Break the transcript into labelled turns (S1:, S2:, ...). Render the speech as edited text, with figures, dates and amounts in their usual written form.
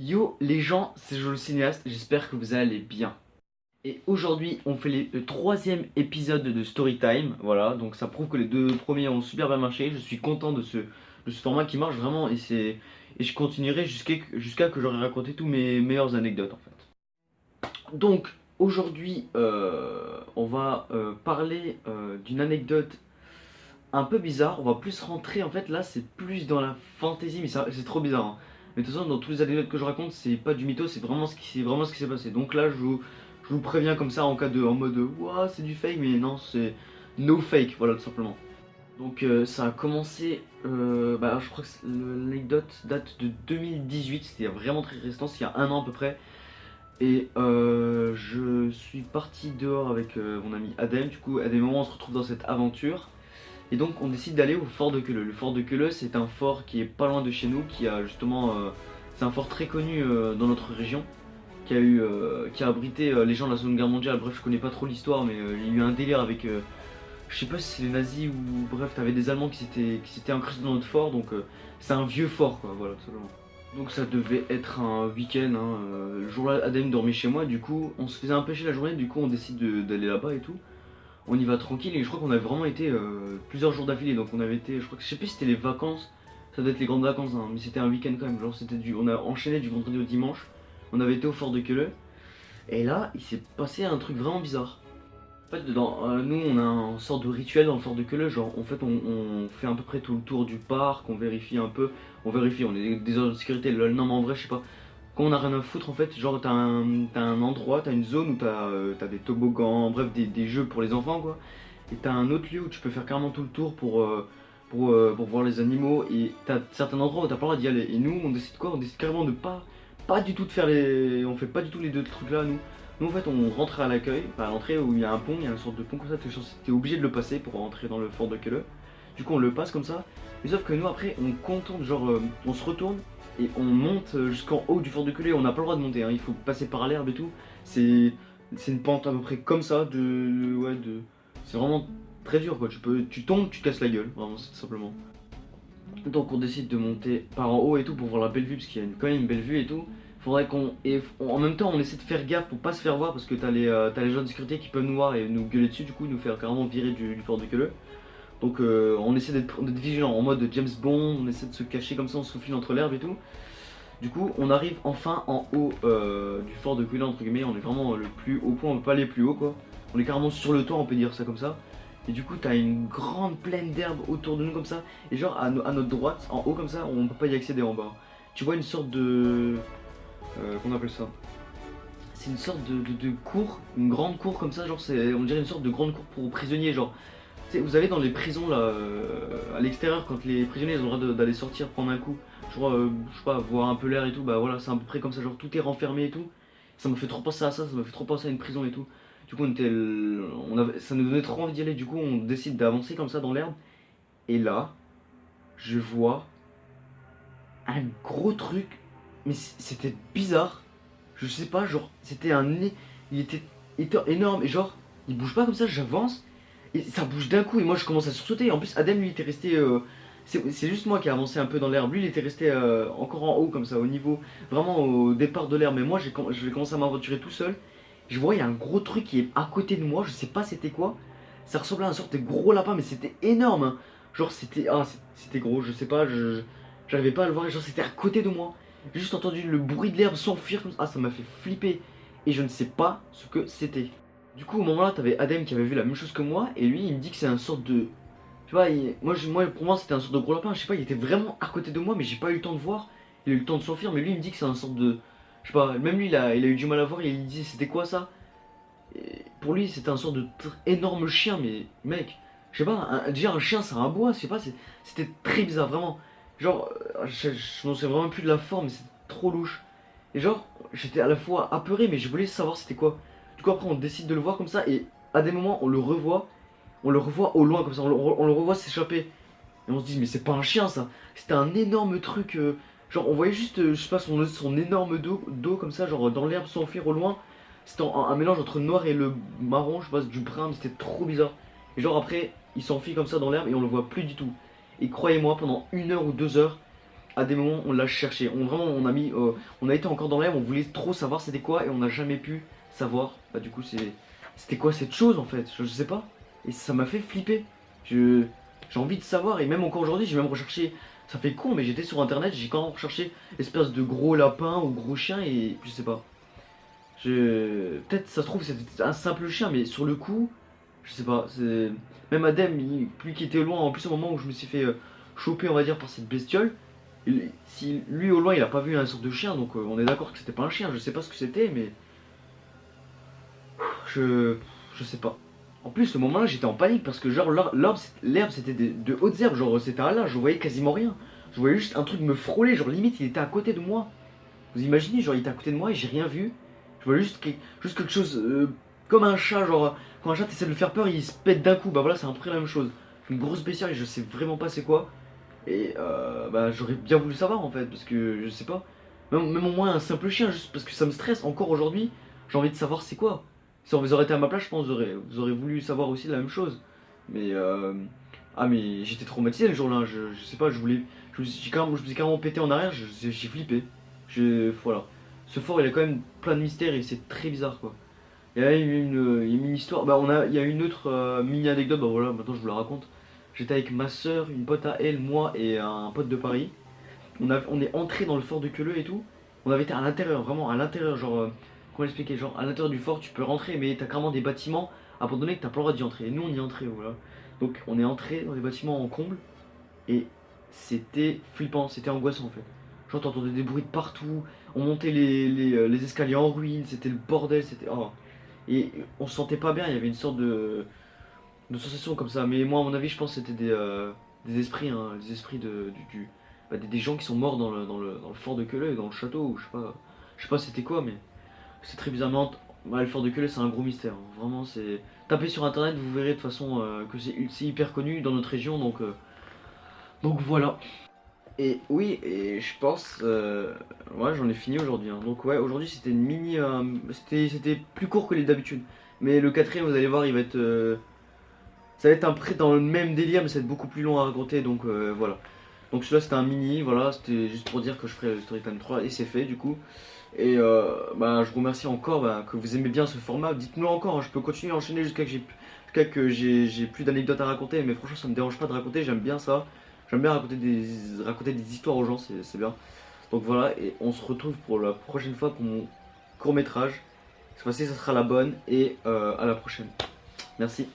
S1: Yo les gens, c'est Jo le cinéaste, j'espère que vous allez bien. Et aujourd'hui on fait le troisième épisode de Storytime, voilà, donc ça prouve que les deux premiers ont super bien marché, je suis content de ce format qui marche vraiment et je continuerai jusqu'à que j'aurai raconté tous mes meilleures anecdotes en fait. Donc aujourd'hui on va parler d'une anecdote un peu bizarre, on va plus rentrer en fait là c'est plus dans la fantasy mais c'est trop bizarre hein. Mais de toute façon dans tous les anecdotes que je raconte c'est pas du mytho, c'est vraiment ce qui s'est passé. Donc là je vous préviens comme ça en cas de en mode ouah c'est du fake mais non c'est no fake voilà tout simplement. Donc ça a commencé, je crois que l'anecdote date de 2018, c'était vraiment très récent, c'est il y a un an à peu près. Et je suis parti dehors avec mon ami Adem, du coup à des moments on se retrouve dans cette aventure. Et donc on décide d'aller au fort de Queuleux. Le fort de Queuleux c'est un fort qui est pas loin de chez nous, qui a justement, c'est un fort très connu dans notre région, qui a abrité les gens de la Seconde Guerre mondiale. Bref je connais pas trop l'histoire mais il y a eu un délire avec, je sais pas si c'est les nazis ou bref t'avais des Allemands qui s'étaient incrustés dans notre fort donc c'est un vieux fort quoi, voilà tout simplement. Donc ça devait être un week-end, hein, le jour-là Adem dormait chez moi, du coup on se faisait empêcher la journée, du coup on décide d'aller là-bas et tout. On y va tranquille et je crois qu'on avait vraiment été plusieurs jours d'affilée, donc on avait été, je crois que je sais plus si c'était les vacances, ça doit être les grandes vacances hein, mais c'était un week-end quand même, genre on a enchaîné du vendredi au dimanche, on avait été au fort de Queuleux et là il s'est passé un truc vraiment bizarre. En fait nous on a un sort de rituel dans le fort de Queuleux, genre en fait on fait à peu près tout le tour du parc, on vérifie un peu, on est des heures de sécurité, non mais en vrai je sais pas, quand on a rien à foutre en fait, genre t'as un endroit, t'as une zone où t'as des toboggans, bref des jeux pour les enfants quoi. Et t'as un autre lieu où tu peux faire carrément tout le tour pour voir les animaux. Et t'as certains endroits où t'as pas le droit d'y aller. Et nous on décide quoi? On décide carrément de pas du tout de faire les. On fait pas du tout les deux trucs là nous. Nous en fait on rentre à l'accueil, enfin à l'entrée où il y a un pont, il y a une sorte de pont comme ça, t'es obligé de le passer pour rentrer dans le fort de Queuleux. Du coup on le passe comme ça. Mais sauf que nous après on contourne, genre on se retourne et on monte jusqu'en haut du fort de Queuleux. On n'a pas le droit de monter, hein. Il faut passer par l'herbe et tout. C'est une pente à peu près comme ça c'est vraiment très dur quoi. Tu tombes, tu te casses la gueule, vraiment c'est tout simplement. Donc on décide de monter par en haut et tout pour voir la belle vue parce qu'il y a quand même une belle vue et tout. Faudrait en même temps on essaie de faire gaffe pour pas se faire voir parce que t'as les gens de sécurité qui peuvent nous voir et nous gueuler dessus, du coup nous faire carrément virer du fort de Queuleux. Donc on essaie d'être vigilant en mode James Bond, on essaie de se cacher comme ça, on se faufile entre l'herbe et tout. Du coup on arrive enfin en haut du fort de Queuleux entre guillemets, on est vraiment le plus haut point, on peut pas aller plus haut quoi. On est carrément sur le toit, on peut dire ça comme ça. Et du coup t'as une grande plaine d'herbe autour de nous comme ça. Et genre à notre droite, en haut comme ça, on peut pas y accéder en bas. Tu vois une sorte de... qu'on appelle ça? C'est une sorte de cour, une grande cour comme ça, genre on dirait une sorte de grande cour pour prisonniers genre. Tu sais, vous avez dans les prisons là, à l'extérieur quand les prisonniers ils ont le droit d'aller sortir, prendre un coup, je sais pas, voir un peu l'air et tout, bah voilà c'est à peu près comme ça, genre tout est renfermé et tout. Ça me fait trop penser à ça me fait trop penser à une prison et tout. Du coup ça nous donnait trop envie d'y aller, du coup on décide d'avancer comme ça dans l'herbe. Et là, je vois un gros truc, mais c'était bizarre. Je sais pas, genre c'était un nez, il était énorme et genre il bouge pas comme ça, j'avance et ça bouge d'un coup et moi je commence à sursauter. En plus Adem lui était resté, c'est juste moi qui ai avancé un peu dans l'herbe, lui il était resté encore en haut comme ça, au niveau, vraiment au départ de l'herbe. Mais moi je vais commencer à m'aventurer tout seul. Je vois il y a un gros truc qui est à côté de moi, je sais pas c'était quoi. Ça ressemblait à un sorte de gros lapin mais c'était énorme hein. Genre c'était gros, je sais pas, j'arrivais pas à le voir, genre c'était à côté de moi. J'ai juste entendu le bruit de l'herbe s'enfuir comme ça. Ah, ça m'a fait flipper. Et je ne sais pas ce que c'était. Du coup, au moment là, t'avais Adem qui avait vu la même chose que moi. Et lui, il me dit que c'est un sorte de. Tu vois, pour moi, c'était un sorte de gros lapin. Je sais pas, il était vraiment à côté de moi, mais j'ai pas eu le temps de voir. Il a eu le temps de s'enfuir. Mais lui, il me dit que c'est un sorte de. Je sais pas, même lui, il a eu du mal à voir. Et il dit, c'était quoi ça? Et pour lui, c'était un sorte de énorme chien. Mais mec, je sais pas, déjà un chien, c'est un bois. Je sais pas, c'était très bizarre, vraiment. Genre, je m'en souviens vraiment plus de la forme, mais c'était trop louche. Et genre, j'étais à la fois apeuré, mais je voulais savoir c'était quoi. Du coup, après, on décide de le voir comme ça, et à des moments, on le revoit au loin comme ça, on le revoit s'échapper. Et on se dit, mais c'est pas un chien ça, c'était un énorme truc. Genre, on voyait juste, je sais pas, son énorme dos comme ça, genre dans l'herbe s'enfuir au loin. C'était un mélange entre le noir et le marron, je sais pas, du brun, mais c'était trop bizarre. Et genre, après, il s'enfuit comme ça dans l'herbe et on le voit plus du tout. Et croyez-moi, pendant 1 heure ou 2 heures, à des moments on l'a cherché. Vraiment on a été encore dans l'air, on voulait trop savoir c'était quoi et on n'a jamais pu savoir. Bah du coup c'était quoi cette chose en fait, je sais pas. Et ça m'a fait flipper. J'ai envie de savoir et même encore aujourd'hui j'ai même recherché. Ça fait con mais j'étais sur internet, j'ai quand même recherché espèce de gros lapin ou gros chien et je sais pas. Peut-être ça se trouve c'était un simple chien mais sur le coup, je sais pas, c'est. Même Adem, lui qui était loin, en plus au moment où je me suis fait choper on va dire par cette bestiole, si lui au loin il a pas vu un sorte de chien donc on est d'accord que c'était pas un chien, je sais pas ce que c'était mais je je sais pas. En plus, ce moment-là, j'étais en panique parce que genre l'herbe c'était de hautes herbes, genre c'était un lin, je voyais quasiment rien. Je voyais juste un truc me frôler, genre limite il était à côté de moi. Vous imaginez, genre il était à côté de moi et j'ai rien vu. Je voyais juste quelque chose comme un chat, genre quand un chat essaie de le faire peur, il se pète d'un coup. Bah voilà, c'est un peu la même chose. Une grosse bestiole et je sais vraiment pas c'est quoi. Et bah j'aurais bien voulu savoir en fait parce que je sais pas. Même au moins un simple chien, juste parce que ça me stresse encore aujourd'hui. J'ai envie de savoir c'est quoi. Si on vous aurait été à ma place, je pense que vous aurez voulu savoir aussi la même chose. Mais ah mais j'étais traumatisé le jour-là. Je sais pas, je me suis carrément pété en arrière. J'ai flippé. Voilà. Ce fort il a quand même plein de mystères et c'est très bizarre quoi. Il y a eu une histoire. Bah il y a une autre mini anecdote. Bah voilà, maintenant je vous la raconte. J'étais avec ma soeur, une pote à elle, moi et un pote de Paris. On est entré dans le fort de Queuleux et tout. On avait été à l'intérieur, vraiment à l'intérieur, genre, comment expliquer, genre à l'intérieur du fort tu peux rentrer mais t'as carrément des bâtiments abandonnés que t'as pas le droit d'y entrer. Et nous on y est entré, voilà. Donc on est entré dans des bâtiments en comble et c'était flippant, c'était angoissant en fait. Genre t'entendais des bruits de partout, on montait les escaliers en ruine, c'était le bordel, c'était... Oh. Et on se sentait pas bien, il y avait une sorte de sensation comme ça. Mais moi à mon avis je pense que c'était des esprits, hein, des esprits bah, des gens qui sont morts dans le fort de Queuleux, dans le château, ou je sais pas c'était quoi, mais c'est très bizarrement. Ouais, le fort de Queuleux c'est un gros mystère, hein. Vraiment c'est. Tapez sur internet, vous verrez de toute façon que c'est hyper connu dans notre région, donc voilà. Et oui, et je pense, ouais, j'en ai fini aujourd'hui, hein. Donc ouais, aujourd'hui c'était une mini, c'était plus court que les d'habitude. Mais le quatrième, vous allez voir, ça va être un prêt dans le même délire, mais ça va être beaucoup plus long à raconter, donc voilà. Donc celui-là c'était un mini, voilà, c'était juste pour dire que je ferai le Storytime 3 et c'est fait du coup. Et bah, je vous remercie encore bah, que vous aimez bien ce format. Dites-moi encore, hein, je peux continuer à enchaîner jusqu'à que j'ai plus d'anecdotes à raconter, mais franchement ça me dérange pas de raconter, j'aime bien ça. J'aime bien raconter des histoires aux gens, c'est bien. Donc voilà, et on se retrouve pour la prochaine fois pour mon court métrage. Cette fois-ci ça sera la bonne et à la prochaine. Merci.